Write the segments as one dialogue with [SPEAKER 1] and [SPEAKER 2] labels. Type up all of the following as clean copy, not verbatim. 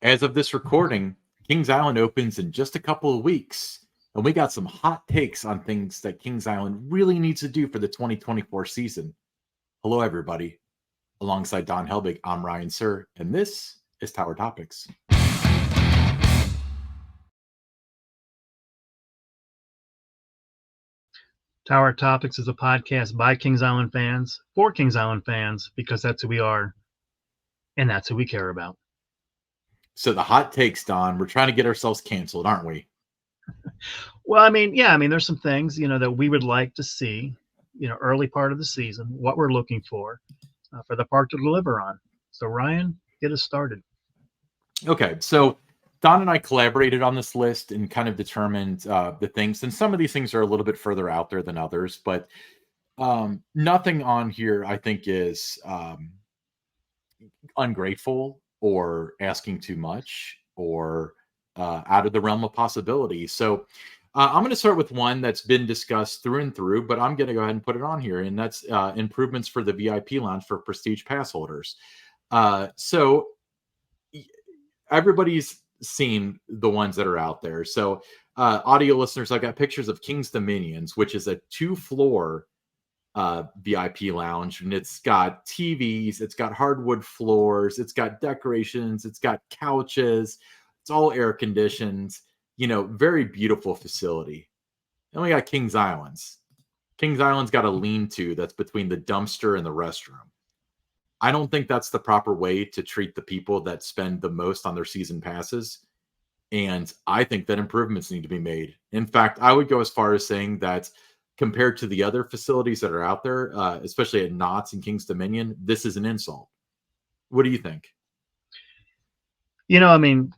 [SPEAKER 1] As of this recording, Kings Island opens in just a couple of weeks, and we got some hot takes on things that Kings Island really needs to do for the 2024 season. Hello, everybody. Alongside Don Helbig, I'm Ryan Sir, and this is Tower Topics.
[SPEAKER 2] Tower Topics is a podcast by Kings Island fans, for Kings Island fans, because that's who we are, and that's who we care about.
[SPEAKER 1] So the hot takes, Don, we're trying to get ourselves canceled, aren't we?
[SPEAKER 2] Well, there's some things, that we would like to see, early part of the season, what we're looking for the park to deliver on. So, Ryan, get us started.
[SPEAKER 1] Okay, so Don and I collaborated on this list and kind of determined the things, and some of these things are a little bit further out there than others, but nothing on here I think is ungrateful or asking too much or out of the realm of possibility. So I'm going to start with one that's been discussed through and through, but I'm going to go ahead and put it on here, and that's improvements for the VIP lounge for Prestige pass holders. So everybody's seen the ones that are out there. So audio listeners, I got pictures of King's Dominions, which is a 2-floor VIP lounge, and it's got TVs, it's got hardwood floors, it's got decorations, it's got couches, it's all air conditioned, very beautiful facility. Then we got Kings Island's. Kings Island's got a lean-to that's between the dumpster and the restroom. I don't think that's the proper way to treat the people that spend the most on their season passes. And I think that improvements need to be made. In fact, I would go as far as saying that compared to the other facilities that are out there, especially at Knott's and King's Dominion, this is an insult. What do you think?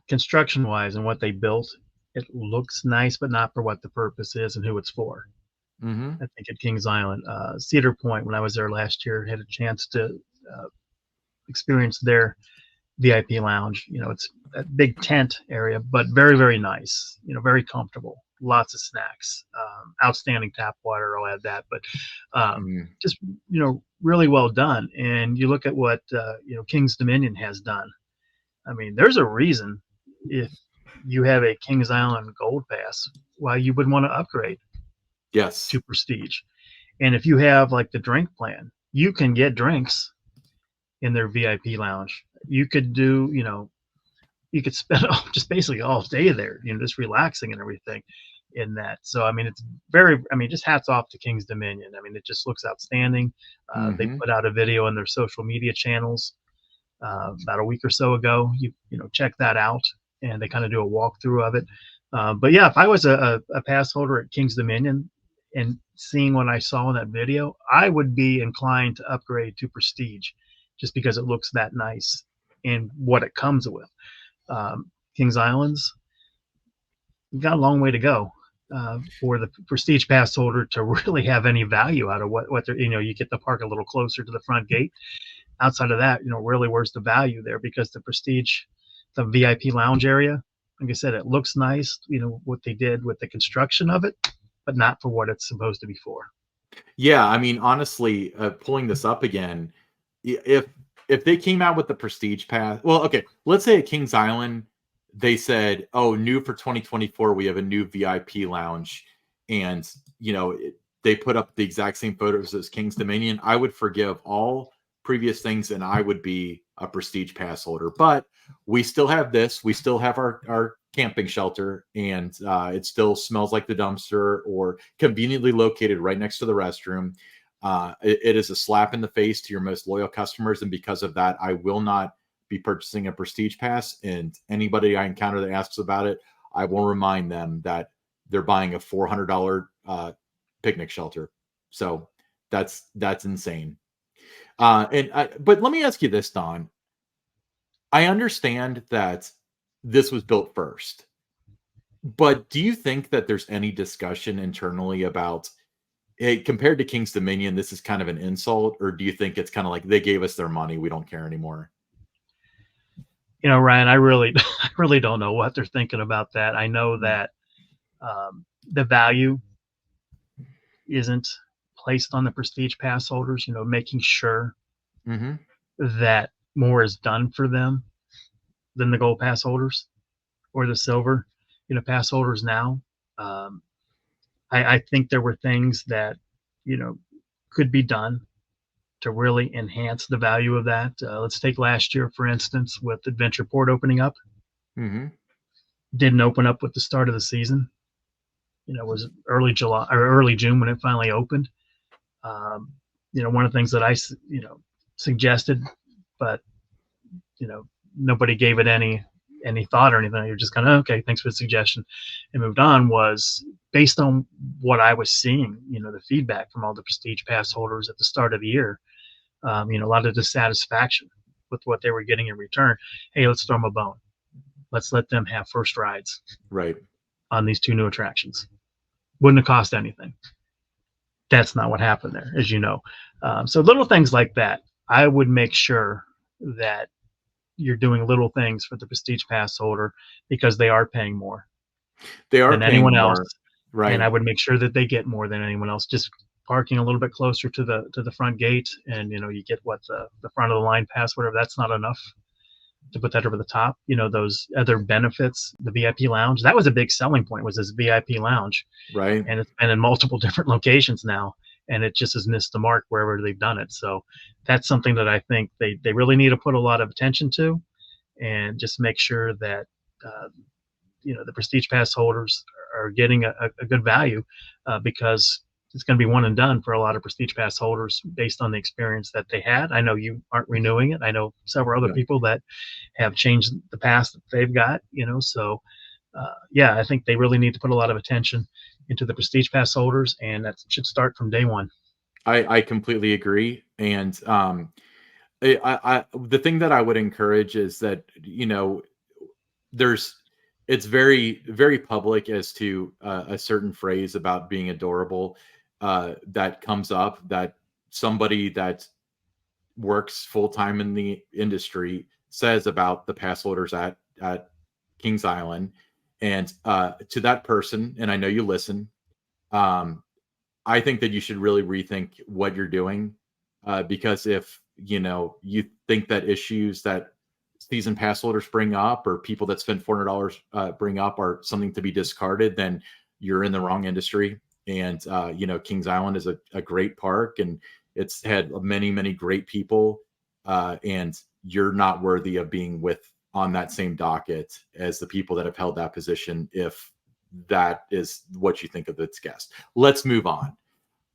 [SPEAKER 2] Construction-wise and what they built, it looks nice, but not for what the purpose is and who it's for.
[SPEAKER 1] Mm-hmm.
[SPEAKER 2] I think at Kings Island, Cedar Point, when I was there last year, had a chance to experience their VIP lounge. It's a big tent area, but very, very nice, very comfortable. Lots of snacks, outstanding tap water. I'll add that, but just really well done. And you look at what Kings Dominion has done. There's a reason if you have a Kings Island Gold Pass why you would want to upgrade.
[SPEAKER 1] Yes,
[SPEAKER 2] to Prestige. And if you have like the drink plan, you can get drinks in their VIP lounge. You could do, you could spend just basically all day there, just relaxing and everything in that. So, it's just hats off to King's Dominion. It just looks outstanding. They put out a video on their social media channels about a week or so ago. You check that out, and they kind of do a walkthrough of it. But yeah, if I was a pass holder at King's Dominion and seeing what I saw in that video, I would be inclined to upgrade to Prestige just because it looks that nice and what it comes with. Kings Islands, you've got a long way to go for the Prestige pass holder to really have any value out of what they're, you get the park a little closer to the front gate. Outside of that, really where's the value there? Because the Prestige, the VIP lounge area, like I said, it looks nice, what they did with the construction of it, but not for what it's supposed to be for.
[SPEAKER 1] Yeah, honestly, pulling this up again, if they came out with the Prestige pass, well, okay, let's say at Kings Island, they said, oh, new for 2024, we have a new VIP lounge, and, they put up the exact same photos as Kings Dominion, I would forgive all previous things, and I would be a Prestige pass holder. But we still have this. We still have our camping shelter, and it still smells like the dumpster, or conveniently located right next to the restroom. It is a slap in the face to your most loyal customers, and because of that, I will not be purchasing a Prestige pass. And anybody I encounter that asks about it, I will remind them that they're buying a $400 picnic shelter. So that's insane. But let me ask you this, Don. I understand that this was built first, but do you think that there's any discussion internally about, hey, compared to King's Dominion, this is kind of an insult, or do you think it's kind of like they gave us their money, we don't care anymore?
[SPEAKER 2] Ryan, I really don't know what they're thinking about that. I know that the value isn't placed on the Prestige pass holders, making sure that more is done for them than the gold pass holders or the silver, pass holders now. Um, I think there were things that, could be done to really enhance the value of that. Let's take last year, for instance, with Adventure Port opening up.
[SPEAKER 1] Mm-hmm.
[SPEAKER 2] Didn't open up with the start of the season. It was early July or early June when it finally opened. Um, one of the things that I, suggested, but you know, nobody gave it any thought or anything. You're just kind of okay. Thanks for the suggestion, and moved on. Was based on what I was seeing. The feedback from all the Prestige Pass holders at the start of the year. A lot of dissatisfaction with what they were getting in return. Hey, let's throw them a bone. Let's let them have first rides
[SPEAKER 1] Right.
[SPEAKER 2] on these 2 new attractions. Wouldn't have cost anything. That's not what happened there, as you know. So little things like that, I would make sure that you're doing little things for the Prestige Pass holder because they are paying more
[SPEAKER 1] They are
[SPEAKER 2] than anyone
[SPEAKER 1] paying
[SPEAKER 2] else,
[SPEAKER 1] more.
[SPEAKER 2] and I
[SPEAKER 1] Right.
[SPEAKER 2] would make sure that they get more than anyone else. Just parking a little bit closer to the front gate, and you get what the front of the line pass, whatever. That's not enough to put that over the top. Those other benefits, the VIP lounge, that was a big selling point. Was this VIP lounge,
[SPEAKER 1] Right.
[SPEAKER 2] and it's been in multiple different locations now, and it just has missed the mark wherever they've done it. So that's something that I think they really need to put a lot of attention to, and just make sure that uh, the Prestige Pass holders are getting a good value, because it's going to be one and done for a lot of Prestige Pass holders based on the experience that they had. I know you aren't renewing it. I know several other
[SPEAKER 1] Yeah.
[SPEAKER 2] people that have changed the pass that they've got. So yeah, I think they really need to put a lot of attention into the Prestige Pass holders, and that should start from day one.
[SPEAKER 1] I completely agree. And the thing that I would encourage is that, there's it's very, very public as to a certain phrase about being adorable that comes up, that somebody that works full time in the industry says about the pass holders at Kings Island. And to that person, and I know you listen, um, I think that you should really rethink what you're doing, because if you think that issues that season pass holders bring up or people that spend $400 bring up are something to be discarded, then you're in the wrong industry. And Kings Island is a great park, and it's had many, many great people, and you're not worthy of being with on that same docket as the people that have held that position if that is what you think of its guest. Let's move on.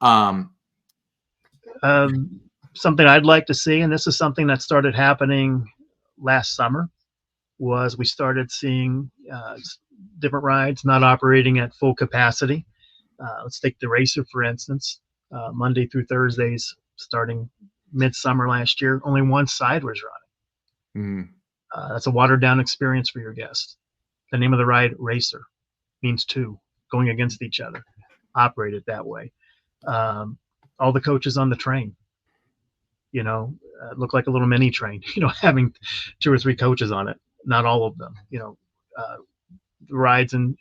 [SPEAKER 1] Um,
[SPEAKER 2] Um, Something I'd like to see, and this is something that started happening last summer, was we started seeing different rides not operating at full capacity. Let's take the Racer, for instance. Monday through Thursdays, starting midsummer last year, only one side was running.
[SPEAKER 1] mm,
[SPEAKER 2] That's a watered down experience for your guest. The name of the ride, Racer, means 2 going against each other. Operate it that way. Um, all the coaches on the train, look like a little mini train, having 2 or 3 coaches on it. Not all of them, uh, rides in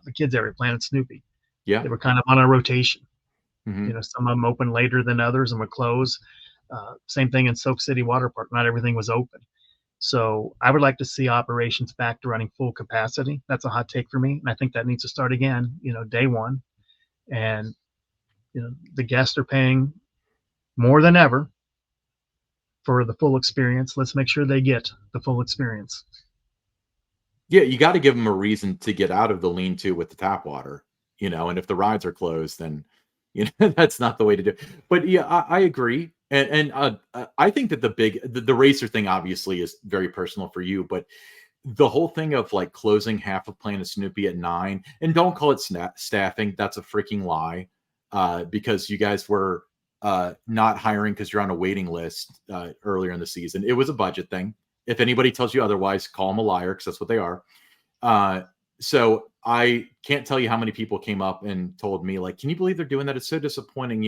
[SPEAKER 2] the kids area, Planet Snoopy.
[SPEAKER 1] yeah.
[SPEAKER 2] They were kind of on a rotation.
[SPEAKER 1] Hmm.
[SPEAKER 2] Some of them opened later than others and would close. Same thing in Soak City Water Park. Not everything was open. So I would like to see operations back to running full capacity. That's a hot take for me. And I think that needs to start again, day one. And, the guests are paying more than ever for the full experience. Let's make sure they get the full experience.
[SPEAKER 1] Yeah, you got to give them a reason to get out of the lean-to with the tap water, and if the rides are closed, then that's not the way to do it. But yeah, I agree. And I think that the racer thing obviously is very personal for you, but the whole thing of like closing half of Planet Snoopy at 9, and don't call it staffing, that's a freaking lie, because you guys were not hiring because you're on a waiting list earlier in the season. It was a budget thing. If anybody tells you otherwise, call them a liar, because that's what they are. Uh, so I can't tell you how many people came up and told me, like, can you believe they're doing that? It's so disappointing.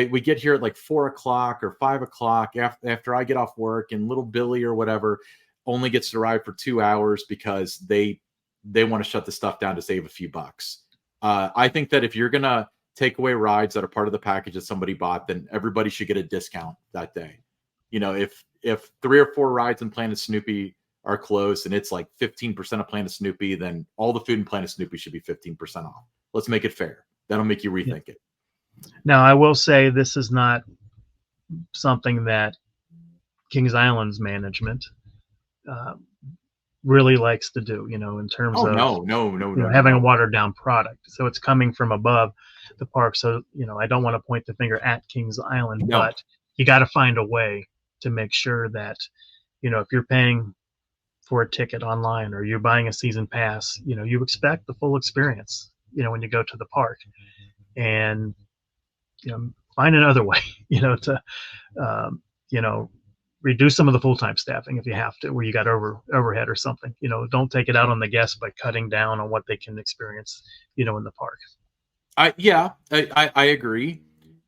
[SPEAKER 1] We get here at like 4 o'clock or 5 o'clock after I get off work, and little Billy or whatever only gets to ride for 2 hours because they want to shut the stuff down to save a few bucks. I think that if you're gonna take away rides that are part of the package that somebody bought, then everybody should get a discount that day. If 3 or 4 rides in Planet Snoopy are closed and it's like 15% of Planet Snoopy, then all the food in Planet Snoopy should be 15% off. Let's make it fair. That'll make you
[SPEAKER 2] Yeah.
[SPEAKER 1] rethink it.
[SPEAKER 2] Now, I will say this is not something that Kings Island's management uh, really likes to do, in terms
[SPEAKER 1] Oh
[SPEAKER 2] of
[SPEAKER 1] no, no, no, no, no,
[SPEAKER 2] having a
[SPEAKER 1] no.
[SPEAKER 2] watered down product. So it's coming from above the park. So, I don't want to point the finger at Kings Island,
[SPEAKER 1] No.
[SPEAKER 2] but you got to find a way to make sure that, if you're paying for a ticket online or you're buying a season pass, you expect the full experience, when you go to the park, and, find another way, to, um, you know, reduce some of the full-time staffing if you have to, where you got overhead or something. Don't take it out on the guests by cutting down on what they can experience, in the park.
[SPEAKER 1] I agree.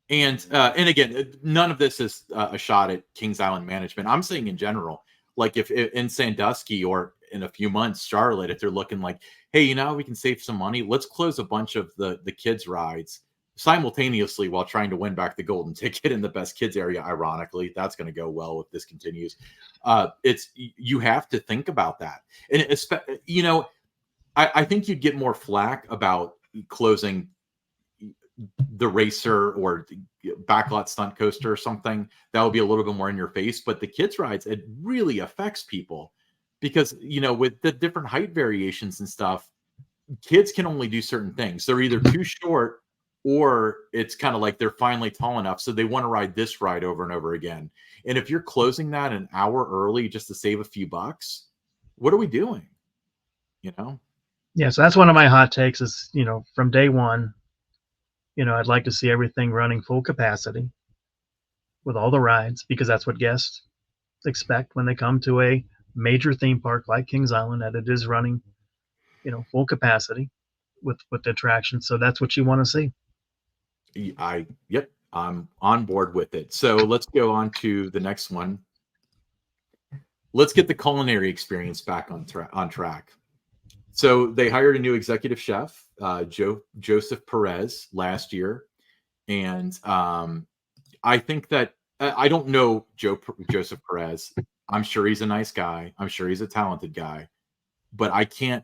[SPEAKER 1] And again, none of this is a shot at Kings Island management. I'm saying in general, like if in Sandusky or in a few months, Charlotte, if they're looking like, hey, we can save some money, let's close a bunch of the kids rides simultaneously while trying to win back the golden ticket in the best kids area. Ironically, that's going to go well if this continues. You have to think about that, and I think you'd get more flack about closing the racer or the backlot stunt coaster or something. That would be a little bit more in your face. But the kids rides, it really affects people because with the different height variations and stuff, kids can only do certain things. They're either too short or it's kind of like they're finally tall enough, so they want to ride this ride over and over again. And if you're closing that an hour early just to save a few bucks, what are we doing?
[SPEAKER 2] Yeah, so that's one of my hot takes is, from day one, I'd like to see everything running full capacity with all the rides, because that's what guests expect when they come to a major theme park like Kings Island, that it is running, full capacity with the attractions. So that's what you want to see.
[SPEAKER 1] Yep, I'm on board with it. So let's go on to the next one. Let's get the culinary experience back on track. So they hired a new executive chef, Joseph Perez, last year, and I think that I don't know Joseph Perez. I'm sure he's a nice guy. I'm sure he's a talented guy, but I can't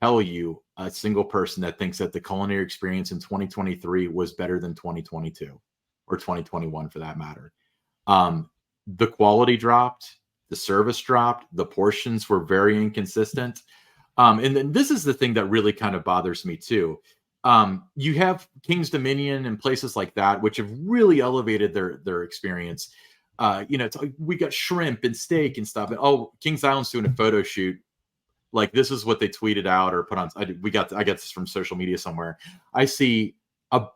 [SPEAKER 1] tell you a single person that thinks that the culinary experience in 2023 was better than 2022 or 2021 for that matter. The quality dropped, the service dropped, the portions were very inconsistent. And then this is the thing that really kind of bothers me too. You have King's Dominion and places like that, which have really elevated their experience. We got shrimp and steak and stuff. And Kings Island's doing a photo shoot. Like this is what they tweeted out or put on. I got this from social media somewhere. I see a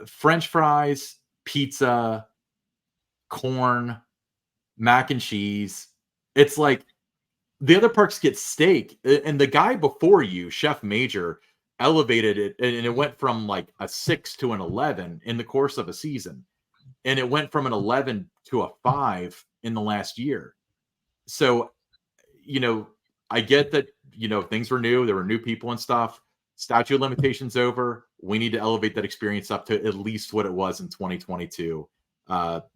[SPEAKER 1] French fries, pizza, corn, mac and cheese. It's like the other parks get steak, and the guy before you, Chef Major, elevated it, and it went from like a 6 to an 11 in the course of a season, and it went from an 11 to a 5 in the last year. So, I get that things were new, there were new people and stuff. Statute of limitations over. We need to elevate that experience up to at least what it was in 2022,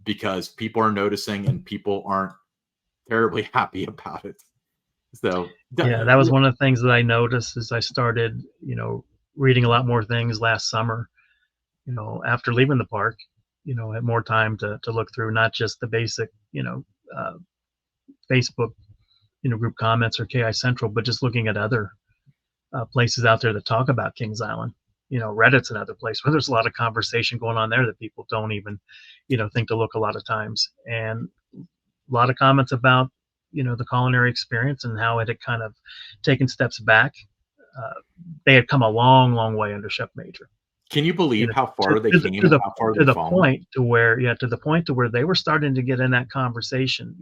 [SPEAKER 1] because people are noticing and people aren't terribly happy about it. So
[SPEAKER 2] Yeah, that was one of the things that I noticed as I started, reading a lot more things last summer, after leaving the park, had more time to look through not just the basic, uh, Facebook, group comments or KI Central, but just looking at other places out there that talk about Kings Island. Reddit's another place where there's a lot of conversation going on there that people don't even, think to look a lot of times. And a lot of comments about, the culinary experience and how it had kind of taken steps back. They had come a long, long way under Chef Major.
[SPEAKER 1] Can you believe how far they came and how far they've fallen?
[SPEAKER 2] To the point to where they were starting to get in that conversation,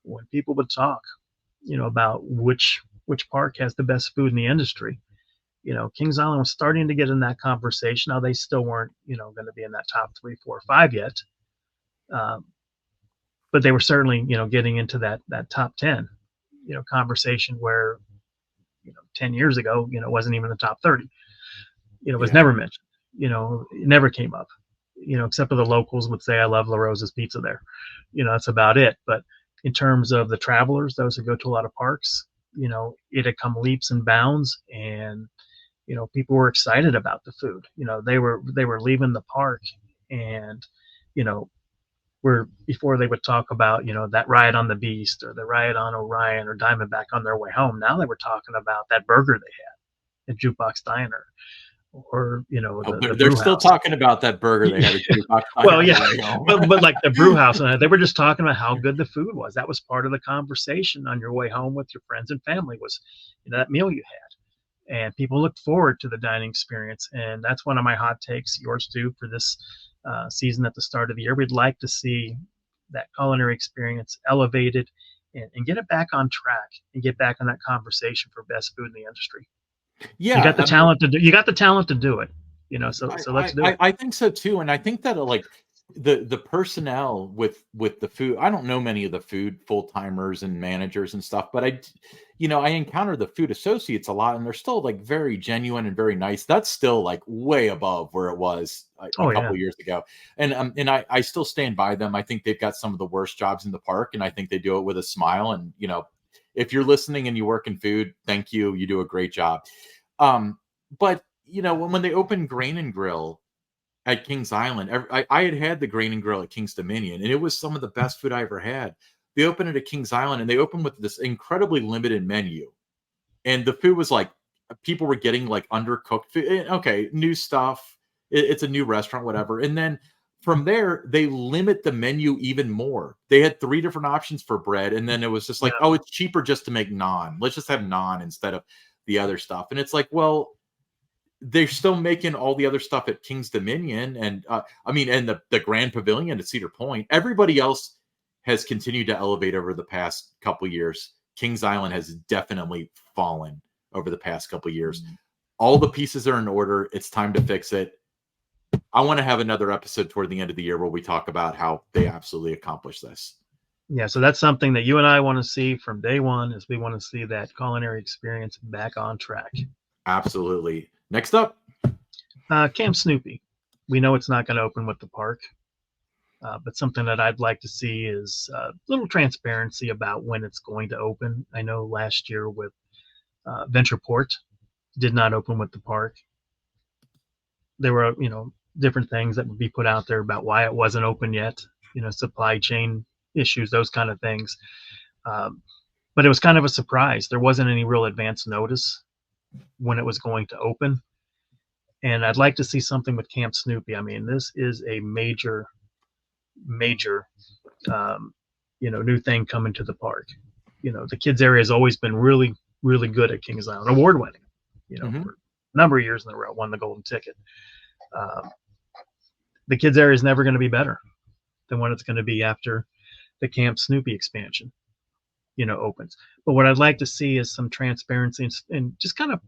[SPEAKER 2] when people would talk, about which park has the best food in the industry. Kings Island was starting to get in that conversation. Now they still weren't, going to be in that top 3, 4, 5 yet. But they were certainly, getting into that top 10, conversation where, 10 years ago, it wasn't even the top 30. It was never mentioned. It never came up. Except for the locals would say, "I love La Rosa's pizza there." That's about it. But in terms of the travelers, those who go to a lot of parks, it had come leaps and bounds, and people were excited about the food. They were leaving the park, and you know, where before they would talk about that ride on the Beast or the ride on Orion or Diamondback on their way home. Now they were talking about that burger they had at Jukebox Diner, or
[SPEAKER 1] Oh,
[SPEAKER 2] the
[SPEAKER 1] they're
[SPEAKER 2] brew
[SPEAKER 1] still
[SPEAKER 2] house.
[SPEAKER 1] talking about that burger they had at Jukebox Diner
[SPEAKER 2] Well,
[SPEAKER 1] on
[SPEAKER 2] yeah,
[SPEAKER 1] the way home.
[SPEAKER 2] but like the brew house, and they were just talking about how good the food was. That was part of the conversation on your way home with your friends and family, was that meal you had, and people looked forward to the dining experience. And that's one of my hot takes, yours too, for this season at the start of the year. We'd like to see that culinary experience elevated, and get it back on track, and get back on that conversation for best food in the industry. You
[SPEAKER 1] Yeah,
[SPEAKER 2] got the
[SPEAKER 1] I mean,
[SPEAKER 2] talent to do. You got the talent to do it. So let's do it.
[SPEAKER 1] I think so too, and I think that like the personnel with the food. I don't know many of the food full timers and managers and stuff, but I encounter the food associates a lot, and they're still like very genuine and very nice. That's still like way above where it was a
[SPEAKER 2] Oh yeah.
[SPEAKER 1] couple years ago, and I still stand by them. I think they've got some of the worst jobs in the park, and I think they do it with a smile. And if you're listening and you work in food, thank you. You do a great job. But when they opened Grain and Grill at Kings Island, I had the Grain and Grill at Kings Dominion, and it was some of the best food I ever had. They opened it at Kings Island, and they opened with this incredibly limited menu, and the food was like people were getting like undercooked food. Okay, new stuff. It's a new restaurant, whatever. And then from there, they limit the menu even more. They had 3 different options for bread, and then it was just like,
[SPEAKER 2] Yeah.
[SPEAKER 1] oh, it's cheaper just to make naan. Let's just have naan instead of the other stuff. And it's like, well, they're still making all the other stuff at King's Dominion, and and the Grand Pavilion at Cedar Point. Everybody else has continued to elevate over the past couple years. Kings Island has definitely fallen over the past couple years. All the pieces are in order. It's time to fix it. I want to have another episode toward the end of the year where we talk about how they absolutely accomplished this.
[SPEAKER 2] Yeah, so that's something that you and I want to see from day one, is we want to see that culinary experience back on track.
[SPEAKER 1] Absolutely. Next up,
[SPEAKER 2] Camp Snoopy. We know it's not going to open with the park, but something that I'd like to see is a little transparency about when it's going to open. I know last year with Ventureport did not open with the park. There were, different things that would be put out there about why it wasn't open yet, supply chain issues, those kind of things. But it was kind of a surprise. There wasn't any real advance notice when it was going to open. And I'd like to see something with Camp Snoopy. I mean, this is a major, major, new thing coming to the park. The kids area has always been really, really good at Kings Island, award winning, for a number of years in a row, won the golden ticket. The kids area is never going to be better than what it's going to be after the Camp Snoopy expansion, opens. But what I'd like to see is some transparency, and just kind of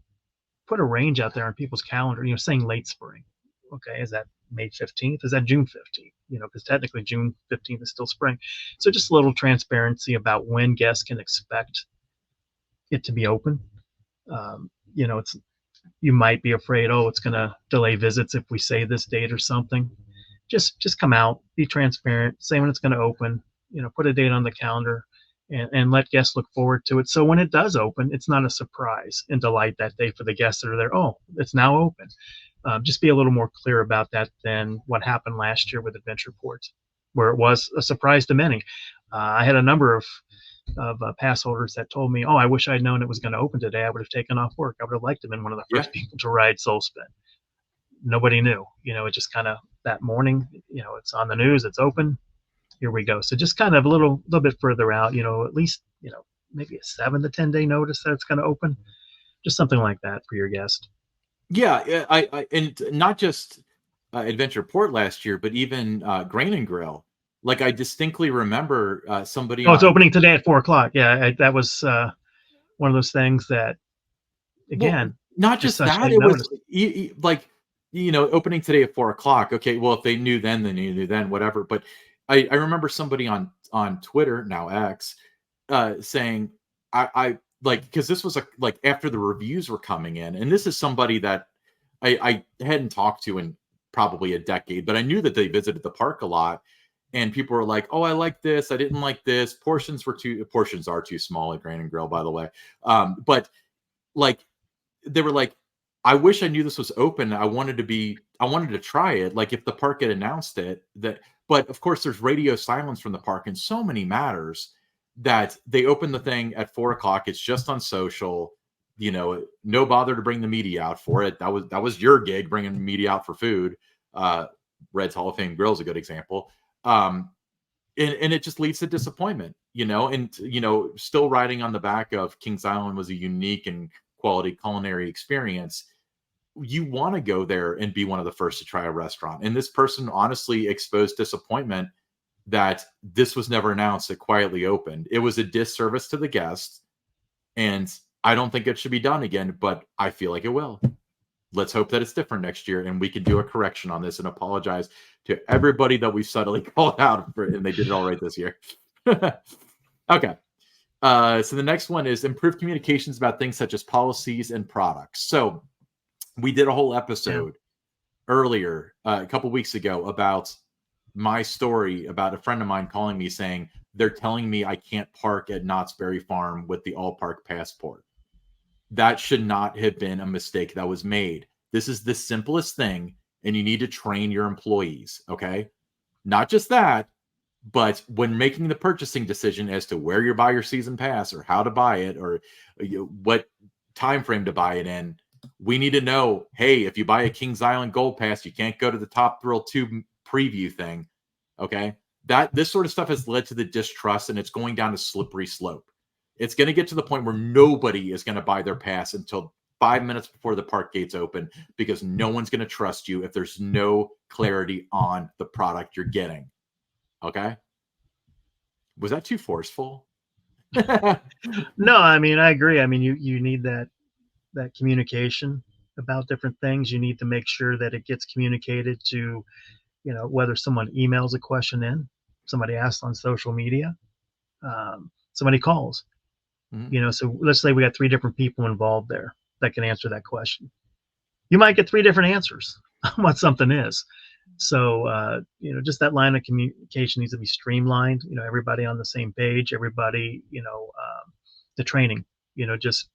[SPEAKER 2] put a range out there on people's calendar, saying late spring. Okay, is that May 15th? Is that June 15th? Because technically June 15th is still spring. So just a little transparency about when guests can expect it to be open. It's, you might be afraid, oh, it's going to delay visits if we say this date or something. Just come out, be transparent, say when it's going to open, put a date on the calendar, and let guests look forward to it. So when it does open, it's not a surprise and delight that day for the guests that are there. Oh, it's now open. Just be a little more clear about that than what happened last year with Ventureport, where it was a surprise to many. I had a number of pass holders that told me, oh, I wish I'd known it was going to open today. I would have taken off work. I would have liked to have been one of the first people to ride Soul Spin. Nobody knew. It just kind of that morning, it's on the news, it's open. Here we go. So just kind of a little bit further out, at least, maybe a 7 to 10 day notice that it's going to open. Just something like that for your guest.
[SPEAKER 1] Yeah, I and not just Ventureport last year, but even Grain and Grill. Like I distinctly remember somebody.
[SPEAKER 2] Oh, it's opening today at 4:00. Yeah, that was one of those things that, again,
[SPEAKER 1] well, not just that. It was like opening today at 4:00. Okay, well, if they knew then, then they knew then, whatever. But I remember somebody on Twitter, now X, saying I like, because this was like after the reviews were coming in, and this is somebody that I hadn't talked to in probably a decade, but I knew that they visited the park a lot. and people were like, "Oh, I like this. I didn't like this. Portions are too small at Grain and Grill, by the way." But like they were like, "I wish I knew this was open. I wanted to try it. Like if the park had announced it, that." But of course, there's radio silence from the park in so many matters that they open the thing at 4 o'clock. It's just on social. No bother to bring the media out for it. That was your gig, bringing the media out for food. Uh, Red's Hall of Fame Grill is a good example. Um, and it just leads to disappointment, and still riding on the back of Kings Island was a unique and quality culinary experience. You want to go there and be one of the first to try a restaurant. And this person honestly exposed disappointment that this was never announced. It quietly opened. It was a disservice to the guests, and I don't think it should be done again, but I feel like it will. Let's hope that it's different next year and we can do a correction on this and apologize to everybody that we've subtly called out for, and they did it all right this year. Okay. So the next one is improved communications about things such as policies and products. So we did a whole episode earlier, a couple weeks ago, about my story about a friend of mine calling me saying they're telling me I can't park at Knott's Berry Farm with the all park passport. That should not have been a mistake that was made. This is the simplest thing, and you need to train your employees, okay? Not just that, but when making the purchasing decision as to where you buy your season pass or how to buy it or what time frame to buy it in, we need to know, hey, if you buy a Kings Island Gold Pass, you can't go to the Top Thrill 2 preview thing, okay? This sort of stuff has led to the distrust, and it's going down a slippery slope. It's going to get to the point where nobody is going to buy their pass until 5 minutes before the park gates open, because no one's going to trust you if there's no clarity on the product you're getting. Okay? Was that too forceful?
[SPEAKER 2] No, I mean, I agree. I mean, you need that communication about different things. You need to make sure that it gets communicated to, whether someone emails a question in, somebody asks on social media, somebody calls.
[SPEAKER 1] Mm-hmm.
[SPEAKER 2] So let's say we got 3 different people involved there that can answer that question. You might get 3 different answers on what something is. So, just that line of communication needs to be streamlined, everybody on the same page, everybody, the training, just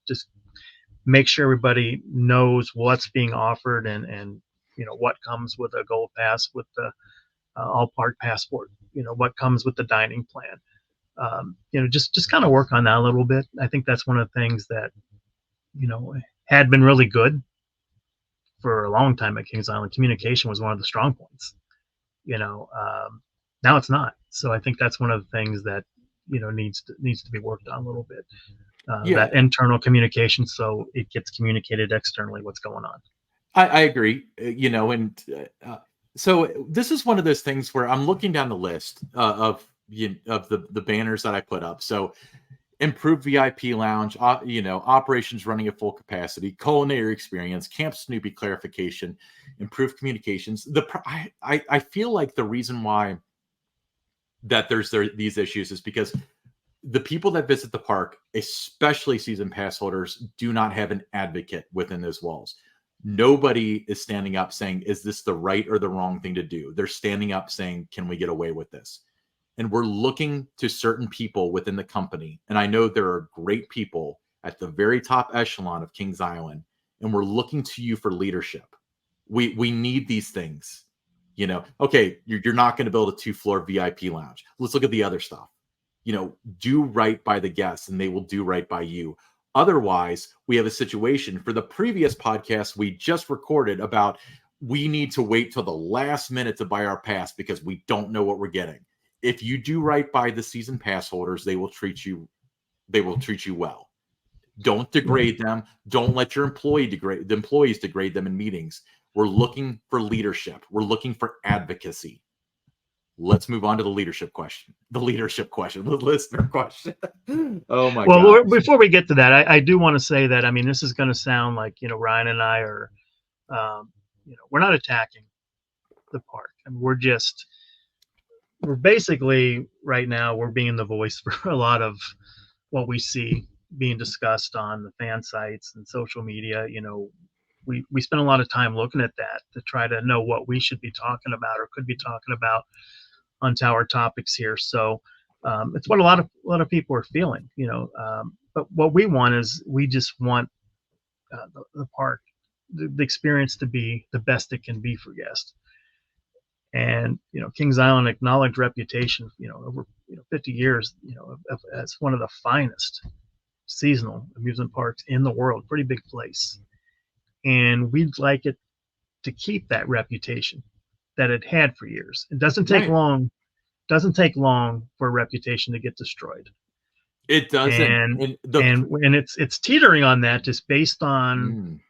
[SPEAKER 2] make sure everybody knows what's being offered and what comes with a gold pass, with the all park passport, what comes with the dining plan. Just kind of work on that a little bit. I think that's one of the things that, had been really good for a long time at Kings Island. Communication was one of the strong points, now it's not. So I think that's one of the things that, needs to be worked on a little bit. That internal communication, so it gets communicated externally what's going on.
[SPEAKER 1] I agree, and so this is one of those things where I'm looking down the list of the banners that I put up. So improved VIP lounge, operations running at full capacity, culinary experience, Camp Snoopy clarification, improved communications. I feel like the reason why that there's these issues is because the people that visit the park, especially season pass holders, do not have an advocate within those walls. Nobody is standing up saying, is this the right or the wrong thing to do? They're standing up saying, can we get away with this? And we're looking to certain people within the company. And I know there are great people at the very top echelon of Kings Island, and we're looking to you for leadership. We need these things. Okay, you're not going to build a 2-floor VIP lounge. Let's look at the other stuff. Do right by the guests and they will do right by you. Otherwise, we have a situation for the previous podcast we just recorded about we need to wait till the last minute to buy our pass because we don't know what we're getting. If you do right by the season pass holders, they will treat you well. Don't degrade them. Don't let your employees degrade them in meetings. We're looking for leadership. We're looking for advocacy. Let's move on to the leadership question, the listener question. Oh my God.
[SPEAKER 2] Well, before we get to that, I do want to say that, I mean, this is going to sound like, Ryan and I are, we're not attacking the park. I mean, we're basically right now, we're being the voice for a lot of what we see being discussed on the fan sites and social media. We spend a lot of time looking at that to try to know what we should be talking about or could be talking about. Tower Topics here. So it's what a lot of people are feeling, but what we want is we just want the park, the experience to be the best it can be for guests. And Kings Island acknowledged reputation, over 50 years, as one of the finest seasonal amusement parks in the world. Pretty big place, and we'd like it to keep that reputation that it had for years. It doesn't take
[SPEAKER 1] Right.
[SPEAKER 2] long. Doesn't take long for a reputation to get destroyed.
[SPEAKER 1] It doesn't.
[SPEAKER 2] And
[SPEAKER 1] And
[SPEAKER 2] it's teetering on that, just based on
[SPEAKER 1] Mm,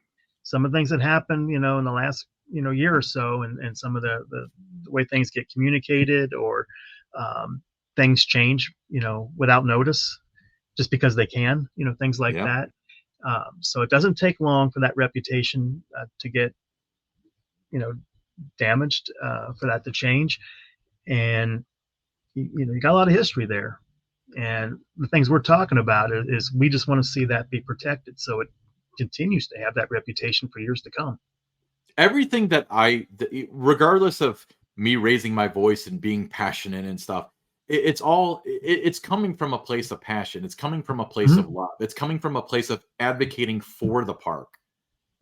[SPEAKER 2] some of the things that happened, in the last year or so, and some of the way things get communicated, or things change, without notice, just because they can, things like
[SPEAKER 1] yeah.
[SPEAKER 2] that. So it doesn't take long for that reputation to get you know damaged, for that to change. And you got a lot of history there, and the things we're talking about is we just want to see that be protected, so it continues to have that reputation for years to come.
[SPEAKER 1] Everything that regardless of me raising my voice and being passionate and stuff, it's coming from a place of passion. It's coming from a place
[SPEAKER 2] Mhm.
[SPEAKER 1] of love. It's coming from a place of advocating for the park.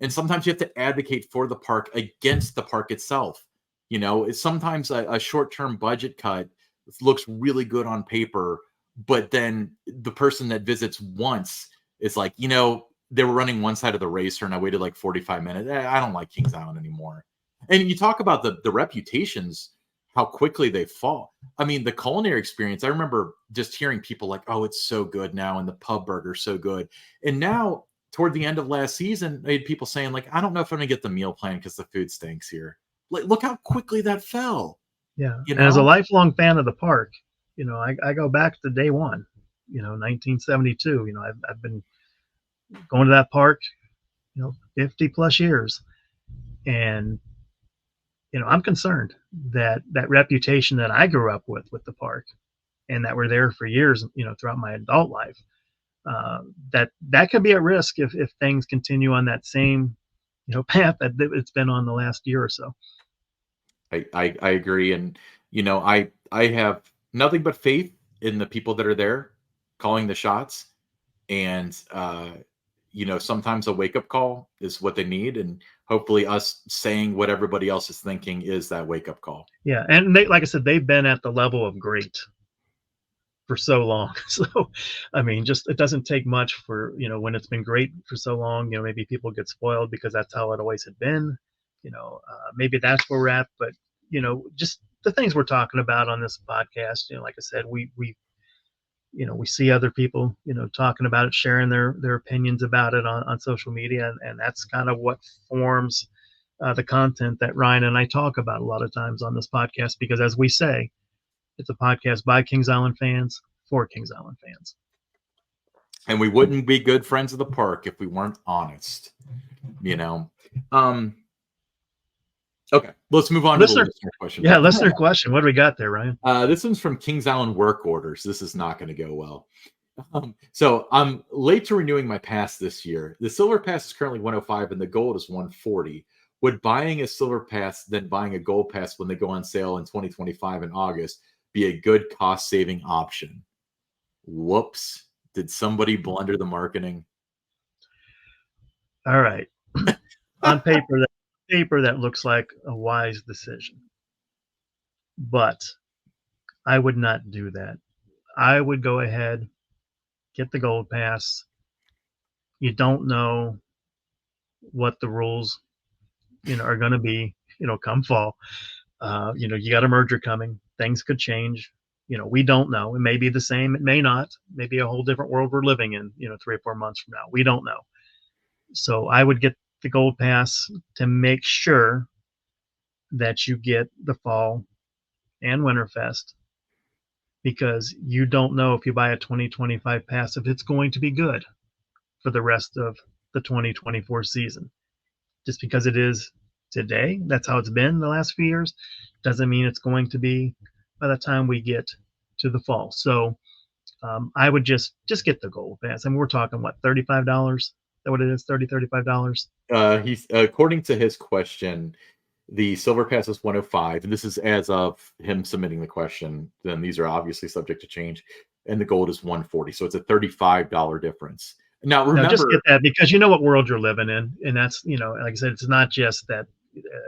[SPEAKER 1] And sometimes you have to advocate for the park against the park itself. It's sometimes a short-term budget cut looks really good on paper, but then the person that visits once is like, they were running one side of the racer and I waited like 45 minutes. I don't like Kings Island anymore. And you talk about the reputations, how quickly they fall. I mean, the culinary experience, I remember just hearing people like, oh, it's so good now, and the pub burger's so good. And now, toward the end of last season, I had people saying, like, I don't know if I'm gonna get the meal plan because the food stinks here. Like, look how quickly that fell,
[SPEAKER 2] Yeah,
[SPEAKER 1] you
[SPEAKER 2] and as a
[SPEAKER 1] know?
[SPEAKER 2] lifelong fan of the park, I go back to day one, 1972. I've been going to that park, 50 plus years, and I'm concerned that that reputation that I grew up with the park, and that were there for years, throughout my adult life, that could be at risk if things continue on that same path that it's been on the last year or so.
[SPEAKER 1] I agree. And I have nothing but faith in the people that are there calling the shots. And sometimes a wake-up call is what they need, and hopefully us saying what everybody else is thinking is that wake-up call.
[SPEAKER 2] Yeah, and like I said, they've been at the level of great for so long. So, I mean, just it doesn't take much for, when it's been great for so long, maybe people get spoiled because that's how it always had been. Maybe that's where we're at. But, just the things we're talking about on this podcast, like I said, we see other people, talking about it, sharing their opinions about it on social media. And that's kind of what forms the content that Ryan and I talk about a lot of times on this podcast, because as we say, it's a podcast by Kings Island fans for Kings Island fans.
[SPEAKER 1] And we wouldn't be good friends of the park if we weren't honest, you know. Um, okay, let's move on to the
[SPEAKER 2] Listener,
[SPEAKER 1] listener question.
[SPEAKER 2] yeah, listener question. What do we got there, Ryan?
[SPEAKER 1] This one's from Kings Island Work Orders. This is not going to go well. So I'm late to renewing my pass this year. The silver pass is currently 105 and the gold is 140. Would buying a silver pass then buying a gold pass when they go on sale in 2025 in August be a good cost saving option? Whoops. Did somebody blunder the marketing?
[SPEAKER 2] All right. On paper that looks like a wise decision, but I would not do that. I would go ahead, get the gold pass. You don't know what the rules, are going to be, come fall. You got a merger coming. Things could change. We don't know. It may be the same. It may not. Maybe a whole different world we're living in, 3 or 4 months from now. We don't know. So I would get the gold pass to make sure that you get the fall and Winterfest, because you don't know if you buy a 2025 pass if it's going to be good for the rest of the 2024 season. Just because it is today, that's how it's been the last few years, doesn't mean it's going to be by the time we get to the fall. So I would just get the gold pass. I mean, we're talking what, $35? Is that what it is? $35.
[SPEAKER 1] He's according to his question, The silver pass is 105, and this is as of him submitting the question. Then these are obviously subject to change, and the gold is 140. So it's a $35 difference. Now
[SPEAKER 2] No, just get
[SPEAKER 1] remember,
[SPEAKER 2] that because you know what world you're living in, and that's, like I said, it's not just that,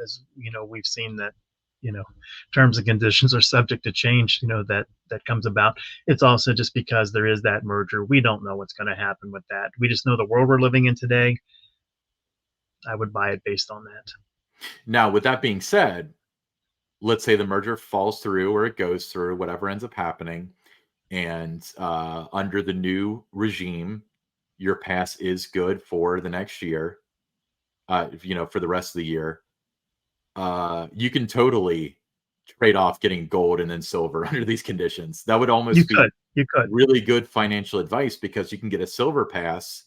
[SPEAKER 2] as we've seen that, terms and conditions are subject to change, that comes about. It's also just because there is that merger. We don't know what's going to happen with that. We just know the world we're living in today. I would buy it based on that.
[SPEAKER 1] now with that being said, let's say the merger falls through or it goes through, whatever ends up happening, and under the new regime, your pass is good for the next year. For the rest of the year, you can totally trade off getting gold and then silver under these conditions. That would
[SPEAKER 2] You
[SPEAKER 1] almost
[SPEAKER 2] could,
[SPEAKER 1] be
[SPEAKER 2] you could.
[SPEAKER 1] really good financial advice because you can get a silver pass.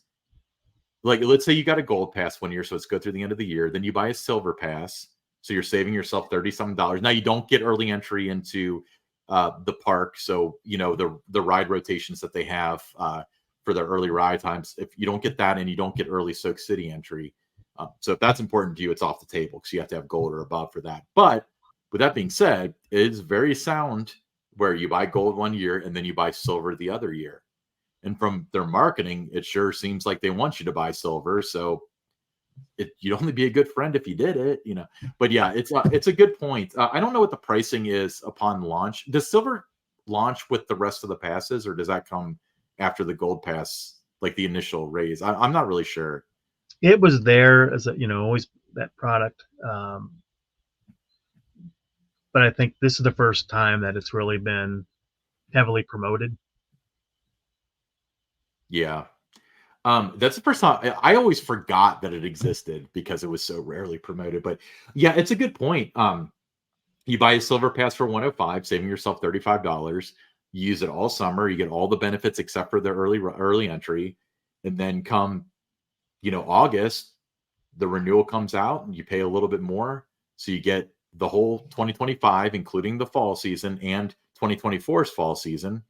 [SPEAKER 1] Like, let's say you got a gold pass 1 year, so it's good through the end of the year. Then you buy a silver pass, so you're saving yourself 30 some dollars. Now you don't get early entry into the park, so the ride rotations that they have for their early ride times. If you don't get that, and you don't get early Soak City entry, so if that's important to you, it's off the table because you have to have gold or above for that. But with that being said, it is very sound where you buy gold 1 year and then you buy silver the other year. And from their marketing, it sure seems like they want you to buy silver. So you'd only be a good friend if you did it. But yeah, it's a good point. I don't know what the pricing is upon launch. Does silver launch with the rest of the passes, or does that come after the gold pass, like the initial raise? I'm not really sure.
[SPEAKER 2] It was there as a, always that product. But I think this is the first time that it's really been heavily promoted.
[SPEAKER 1] Yeah. That's the first time I always forgot that it existed because it was so rarely promoted. But yeah, it's a good point. You buy a silver pass for 105, saving yourself $35. You use it all summer. You get all the benefits except for the early entry. And then come, August, the renewal comes out and you pay a little bit more. So you get the whole 2025, including the fall season and 2024's fall season.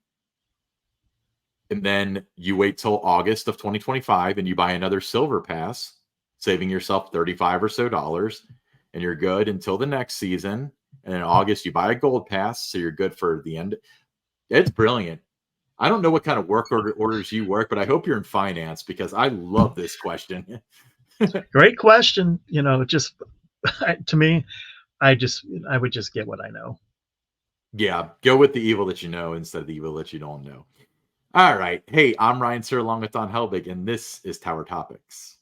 [SPEAKER 1] And then you wait till August of 2025 and you buy another silver pass, saving yourself 35 or so dollars, and you're good until the next season. And in August, you buy a gold pass, so you're good for the end. It's brilliant. I don't know what kind of work orders you work, but I hope you're in finance because I love this question.
[SPEAKER 2] Great question. Just to me, I would just get what I know.
[SPEAKER 1] Yeah, go with the evil that you know instead of the evil that you don't know. All right. Hey, I'm Ryan Sir along with Don Helbig, and this is Tower Topics.